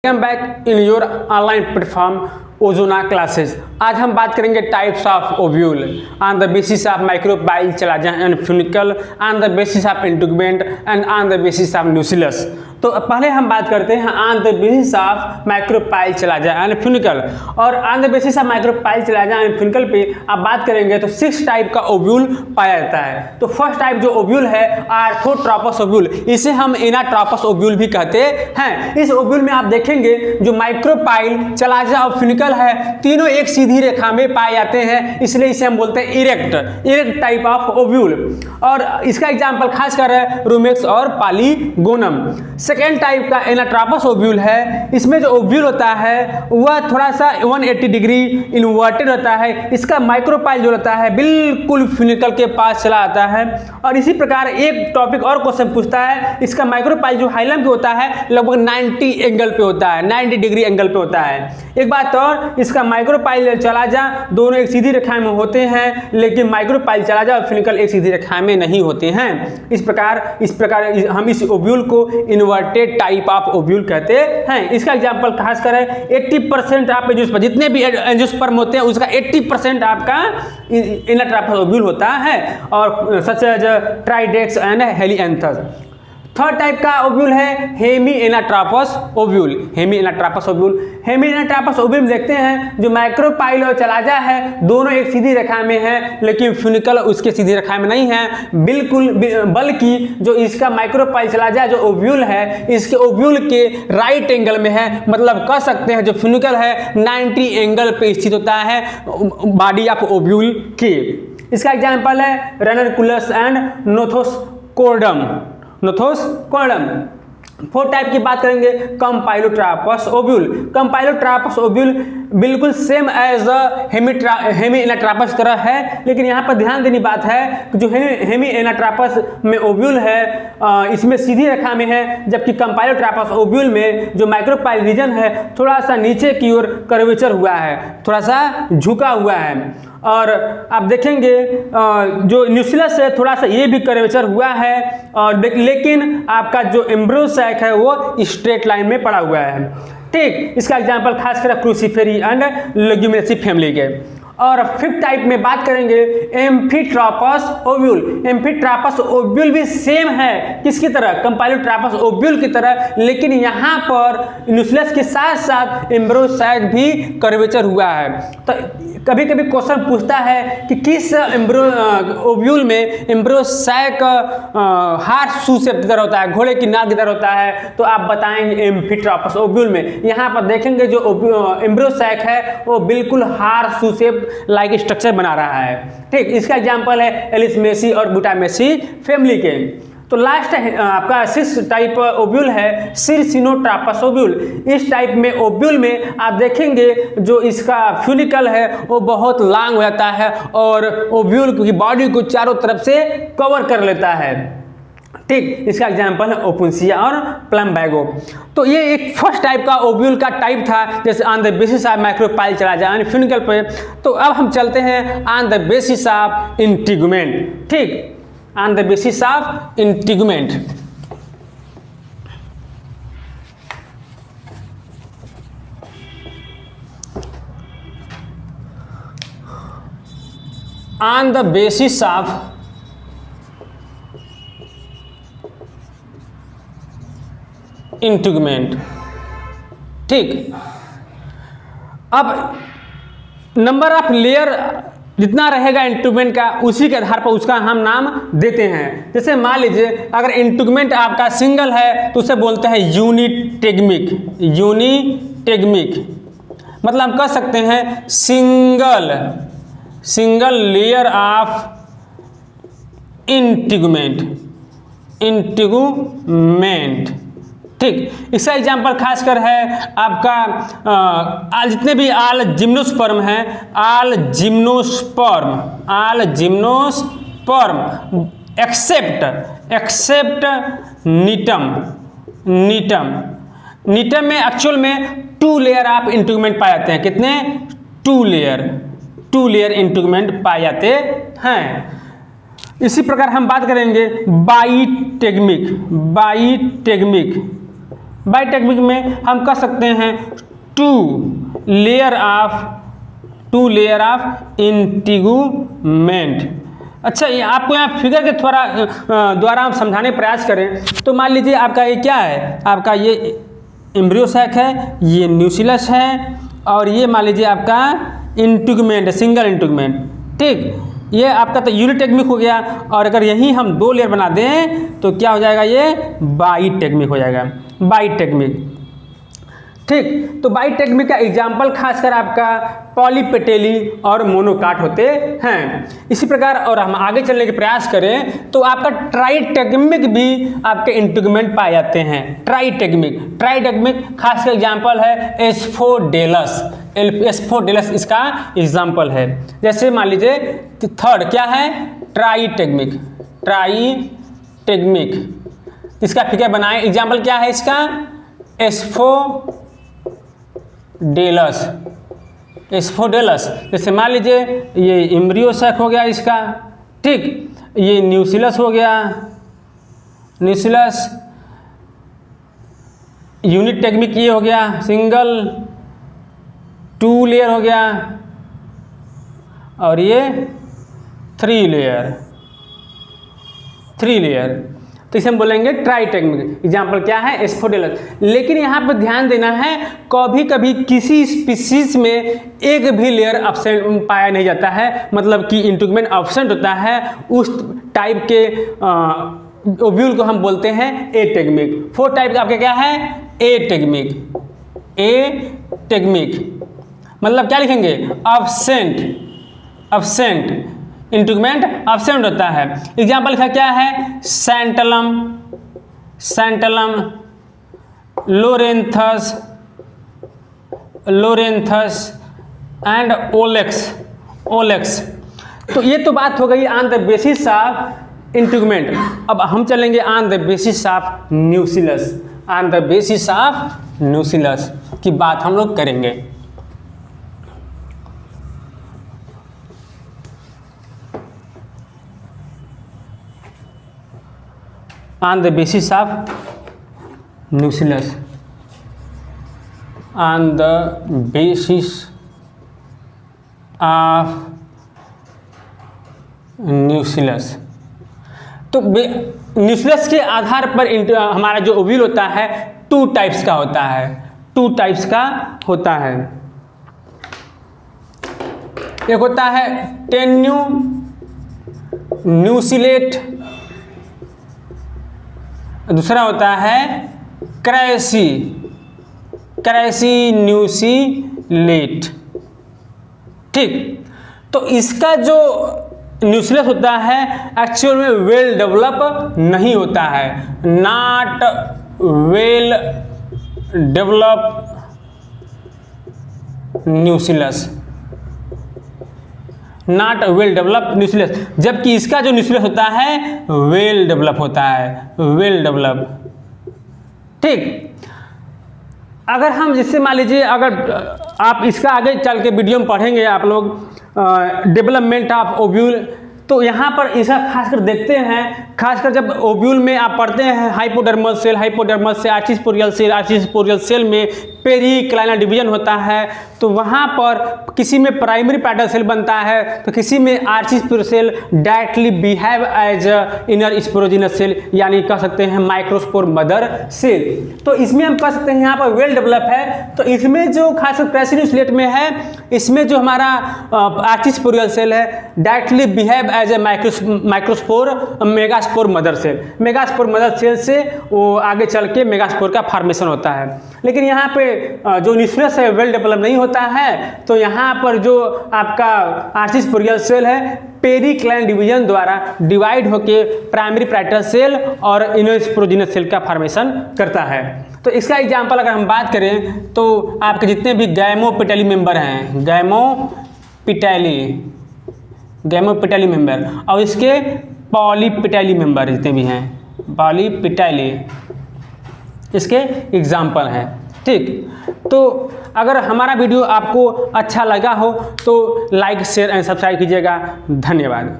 Welcome back in your online platform ओजोना classes. आज हम बात करेंगे types of ovule on the basis of micropyle chalaza and funicle, on the basis of integument and on the basis of nucellus. तो पहले हम बात करते हैं on the basis of micropyle chalaza and funicle, और on the basis of micropyle chalaza and funicle पे आप बात करेंगे तो 6 टाइप का ओव्यूल पाया जाता है। तो फर्स्ट टाइप जो ओव्यूल है आर्थोट्रोपस ओव्यूल, इसे हम एनाट्रोपस ओव्यूल भी कहते हैं। इस ओव्यूल में आप देखेंगे जो माइक्रोबाइल चलाजा और फ्यूनिकल है तीनों एक सीधी रेखा में पाए जाते हैं, इसलिए इसे हम बोलते हैं इरेक्ट टाइप ऑफ ओव्यूल। और इसका एग्जांपल खासकर है रूमेक्स और पॉलीगोनम। सेकेंड टाइप का एनाट्रोपस ओव्यूल है, इसमें जो ओव्यूल होता है वह थोड़ा सा 180 डिग्री इन्वर्टेड होता है। इसका माइक्रोपाइल जो होता है बिल्कुल फ्यूनिकल के पास चला आता है। और इसी प्रकार एक टॉपिक और क्वेश्चन पूछता है, इसका माइक्रोपाइल जो हाइलम पे होता है लगभग 90 एंगल पे होता है, 90 डिग्री एंगल पे होता है। एक बात और, इसका माइक्रोपाइल चलाजा दोनों एक सीधी रेखा में होते हैं, लेकिन माइक्रोपाइल चलाजा और फ्यूनिकल एक सीधी रेखा में नहीं होते हैं। इस प्रकार हम इस ओव्यूल को इन्वर्टेड टाइप ऑफ ओव्यूल कहते हैं। इसका एग्जांपल खासकर है 80% आप एंजियोस्पर्म, जितने भी एंजियोस्पर्म होते हैं उसका 80% आपका एनाट्रोपस ओव्यूल होता है, और such as Tridax and Helianthus. Third type का ओव्यूल है hemianatropous ovule. Hemianatropous ovule में देखते हैं जो माइक्रोपाइल और चलाजा है दोनों एक सीधी रेखा में है, लेकिन फ्यूनिकल उसके सीधी रेखा में नहीं है बिल्कुल, बल्कि जो इसका माइक्रोपाइल चलाजा जो ओव्यूल है इसके ओव्यूल के राइट एंगल में है। मतलब कह सकते हैं जो फ्यूनिकल है 90 एंगल पे स्थित होता है बॉडी ऑफ ओव्यूल के। इसका एग्जाम्पल है रेनकुलस एंड नोथोस्कोर्डम। फोर्थ टाइप की बात करेंगे कंपाइलोट्रोपस ओव्यूल। कंपाइलोट्रोपस ओव्यूल बिल्कुल सेम एज हेमी एनाट्रोपस तरह है, लेकिन यहाँ पर ध्यान देनी बात है कि जो हेमी एनाट्रोपस में ओव्यूल है इसमें सीधी रेखा में है, जबकि कंपाइलोट्रोपस ओव्यूल में जो माइक्रोपाइल रीजन है थोड़ा सा नीचे की ओर कर्वेचर हुआ है, थोड़ा सा झुका हुआ है। और आप देखेंगे जो न्यूसिलस है थोड़ा सा ये भी कर्वेचर हुआ है, और लेकिन आपका जो एम्ब्रियो सैक है वो स्ट्रेट लाइन में पड़ा हुआ है। ठीक, इसका एग्जांपल खासकर क्रूसीफेरी एंड लेग्यूमिनेसी फैमिली के। और फिफ्थ टाइप में बात करेंगे एम्फीट्रोपस ओव्यूल। एम्फीट्रोपस ओव्यूल भी सेम है किसकी तरह, कंपाइलोट्रोपस ओव्यूल की तरह, लेकिन यहाँ पर न्यूक्लियस के साथ साथ एम्ब्रियो सैक भी कर्वेचर हुआ है। तो कभी कभी क्वेश्चन पूछता है कि किस ओव्यूल में एम्ब्रियो सैक हार्स शू शेप की तरह होता है, घोड़े की नाक की तरह होता है, तो आप बताएंगे एम्फीट्रोपस ओव्यूल में। यहाँ पर देखेंगे जो एम्ब्रियो सैक है वो बिल्कुल हार्स शू शेप लाइक स्ट्रक्चर बना रहा है। ठीक, इसका एग्जांपल है एलिसमेसी और बुटामेसी फैमिली के। तो लास्ट आपका 6 टाइप ओव्यूल है सिरसिनोट्रोपस ओव्यूल। इस टाइप में ओव्यूल में आप देखेंगे जो इसका फ्यूनिकल है वो बहुत लॉन्ग हो जाता है और ओव्यूल की बॉडी को चारों तरफ से कवर कर लेता है। ठीक, इसका एग्जांपल है ओपुंसिया और प्लम्बैगो। तो ये एक फर्स्ट टाइप का ओव्यूल का टाइप था, जैसे on the basis of micropyle chalaza funicle पे। तो अब हम चलते हैं on the basis of integument. ठीक, on the basis of integument. On the basis of integument. ठीक, अब नंबर ऑफ लेयर जितना रहेगा इंटीग्यूमेंट का उसी के आधार पर उसका हम नाम देते हैं। जैसे मान लीजिए अगर इंटीग्यूमेंट आपका सिंगल है तो उसे बोलते हैं यूनिटेग्मिक। मतलब हम कह सकते हैं सिंगल लेयर ऑफ इंटीग्यूमेंट। ठीक, इसका एग्जाम्पल खासकर है आपका जितने भी आल जिम्नोस्पर्म है, आल जिम्नोस्पर्म एक्सेप्ट नीटम में एक्चुअल में 2 लेयर ऑफ इंटीग्यूमेंट पाए जाते हैं। कितने? 2 लेयर इंटीग्यूमेंट पाए जाते हैं। इसी प्रकार हम बात करेंगे बाईटेग्मिक बाई टेक्निक में हम कह सकते हैं टू लेयर ऑफ इंटीगुमेंट। अच्छा, ये आपको यहाँ फिगर के थोड़ा द्वारा हम समझाने का प्रयास करें तो मान लीजिए आपका ये क्या है, आपका ये एम्ब्रियो सैक है, ये न्यूक्लियस है, और ये मान लीजिए आपका इंटीगुमेंट है, सिंगल इंटीगुमेंट। ठीक, ये आपका तो यूनिटेक्मिक हो गया, और अगर यहीं हम 2 लेयर बना दें तो क्या हो जाएगा, ये बाईटेक्मिक हो जाएगा, बाईटेक्मिक। ठीक, तो बाईटेक्मिक का एग्जाम्पल खासकर आपका पॉलीपेटेली और मोनोकाट होते हैं। इसी प्रकार और हम आगे चलने के प्रयास करें तो आपका ट्राईटेक्मिक भी आपके इंटीगुमेंट पाए जाते हैं। ट्राईटेक्मिक खासकर एग्जाम्पल है एस्फोडेलस। एस्फोडेलस इसका एग्जाम्पल है। जैसे मान लीजिए थर्ड क्या है, ट्राईटेक्मिक। इसका फिगर बनाए, एग्जाम्पल क्या है इसका, एस्फोडेलस। जैसे मान लीजिए ये एम्ब्रियो सैक हो गया इसका, ठीक, ये न्यूक्लियस हो गया, न्यूक्लियस, यूनिटेक्मिक ये हो गया सिंगल, 2 लेयर हो गया, और ये 3 लेयर। तो इसे हम बोलेंगे ट्राईटेक्मिक। एग्जाम्पल क्या है, एस्फोडेलस। लेकिन यहाँ पर ध्यान देना है, कभी कभी किसी स्पीसीज में एक भी लेयर अब्सेंट पाया नहीं जाता है, मतलब कि इंटीगुमेंट अब्सेंट होता है, उस टाइप के ओव्यूल को हम बोलते हैं एटेक्मिक। 4 टाइप का आपके क्या है, एटेक्मिक। मतलब क्या लिखेंगे, अब्सेंट, इंटीगुमेंट अब्सेंट होता है। एग्जाम्पल का क्या है, सेंटलम, लोरेंथस एंड ओलेक्स। तो ये तो बात हो गई ऑन द बेसिस ऑफ इंटीगुमेंट। अब हम चलेंगे on the basis of nucleus की बात हम लोग करेंगे। On the basis of nucleus, तो न्यूक्लियस के आधार पर हमारा जो ओव्यूल होता है 2 टाइप्स का होता है। एक होता है टेन्यूसिलेट, दूसरा होता है क्रैसीन्यूसिलेट। ठीक, तो इसका जो न्यूक्लियस होता है एक्चुअल में वेल डेवलप नहीं होता है, नॉट वेल डेवलप न्यूक्लियस, जबकि इसका जो न्यूक्लियस होता है वेल डेवलप होता है, ठीक। अगर हम जिससे मान लीजिए, अगर आप इसका आगे चल के वीडियो में पढ़ेंगे आप लोग डेवलपमेंट ऑफ ओव्यूल, तो यहाँ पर इसका खासकर देखते हैं, खासकर जब ओव्यूल में आप पढ़ते हैं हाइपोडर्मल सेल से आर्चिस्पोरियल सेल में पेरिक्लाइनल डिवीजन होता है, तो वहाँ पर किसी में प्राइमरी पैटर्न सेल बनता है, तो किसी में archesporial cell directly behave as inner sporogenous cell, यानी कह सकते हैं माइक्रोस्पोर मदर सेल। तो इसमें हम कह सकते हैं यहाँ पर वेल डेवलप है। तो इसमें जो खासकर क्रैसीन्यूसिलेट में है, इसमें जो हमारा आर्चिस्पोरियल सेल है directly behave as a microspore megaspore mother cell. Megaspore mother cell से वो आगे चल के मेगास्पोर का फॉर्मेशन होता है। लेकिन यहाँ पे जो न्यूक्लियस है वेल डेवलप नहीं होता है, तो यहाँ पर जो आपका आर्चिस्पोरियल सेल है पेरिक्लाइनल डिवीजन द्वारा डिवाइड होके प्राइमरी पैटर्न सेल और इनर स्पोरोजिनस सेल का फॉर्मेशन करता है। तो इसका एग्जांपल अगर हम बात करें तो आपके जितने भी गैमोपेटली मेंबर हैं, गैमोपेटली मेंबर, और इसके पॉलीपेटली मेंबर जितने भी हैं, पॉलीपेटली इसके एग्जाम्पल हैं, ठीक। तो अगर हमारा वीडियो आपको अच्छा लगा हो तो लाइक शेयर एंड सब्सक्राइब कीजिएगा। धन्यवाद।